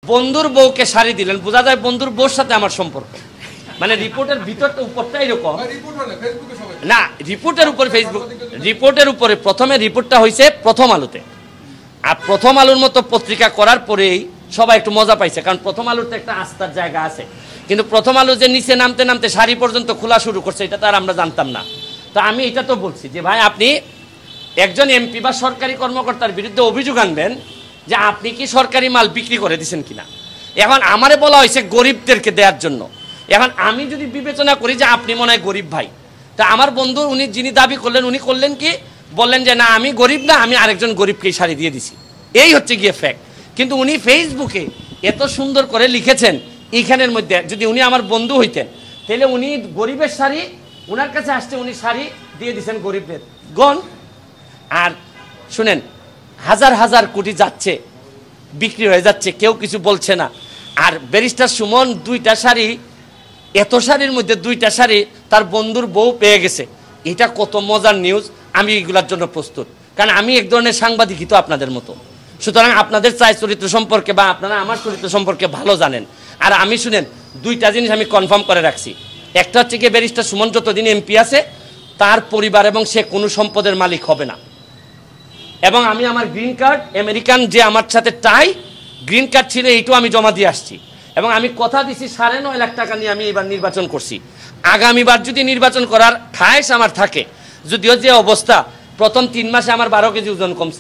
বন্ধুর বউকে শাড়ি দিলেন, বোঝা যায় বন্ধুর বউর সাথে আমার সম্পর্ক। মানে রিপোর্টের ভিতরটা উপরটা এরকম না, রিপোর্টের উপর ফেসবুক রিপোর্টের উপরে প্রথমে রিপোর্টটা হয়েছে প্রথম আলোতে, আর প্রথম আলোর মতো পত্রিকা করার পরেই সবাই একটু মজা পাইছে, কারণ প্রথম আলোতে একটা আস্থার জায়গা আছে। কিন্তু প্রথম আলো যে নিচে নামতে নামতে শাড়ি পর্যন্ত খোলা শুরু করছে, এটা তো আর আমরা জানতাম না। তো আমি এটা তো বলছি যে ভাই, আপনি একজন এমপি বা সরকারি কর্মকর্তার বিরুদ্ধে অভিযোগ আনবেন যে আপনি কি সরকারি মাল বিক্রি করে দিচ্ছেন কিনা। এখন আমারে বলা হয়েছে গরিবদেরকে দেওয়ার জন্য। এখন আমি যদি বিবেচনা করি যে আপনি মনে হয় গরিব ভাই, তা আমার বন্ধু উনি যিনি দাবি করলেন, উনি করলেন কি, বললেন যে না আমি গরিব না, আমি আরেকজন গরিবকেই শাড়ি দিয়ে দিছি। এই হচ্ছে গিয়ে ফ্যাক্ট। কিন্তু উনি ফেসবুকে এত সুন্দর করে লিখেছেন, এইখানের মধ্যে যদি উনি আমার বন্ধু হইতেন তাহলে উনি গরিবের শাড়ি ওনার কাছে আসছে, উনি শাড়ি দিয়ে দিচ্ছেন গরিবদের গণ। আর শুনেন, হাজার হাজার কোটি যাচ্ছে, বিক্রি হয়ে যাচ্ছে, কেউ কিছু বলছে না। আর ব্যারিস্টার সুমন 2টা শাড়ি, এত শাড়ির মধ্যে 2টা শাড়ি তার বন্ধুর বউ পেয়ে গেছে। এটা কত মজার নিউজ। আমি এগুলোর জন্য প্রস্তুত, কারণ আমি এক ধরনের সাংবাদিকই তো আপনাদের মতো। সুতরাং আপনাদের চাই চরিত্র সম্পর্কে বা আপনারা আমার চরিত্র সম্পর্কে ভালো জানেন। আর আমি শুনেন, 2টা জিনিস আমি কনফার্ম করে রাখছি। একটা হচ্ছে কি, ব্যারিস্টার সুমন যতদিন এমপি আছে তার পরিবার এবং সে কোনো সম্পদের মালিক হবে না। এবং আমি আমার গ্রিন কার্ড, আমেরিকান যে আমার সাথে টাই গ্রিন কার্ড ছিল, এইটাও আমি জমা দিয়ে আসছি। এবং আমি কথা দিছি 9.5 লাখ টাকা নিয়ে আমি এবার নির্বাচন করছি। আগামীবার যদি নির্বাচন করার খায়েশ আমার থাকে, যদিও যে অবস্থা, প্রথম 3 মাসে আমার 12 কেজি ওজন কমছে।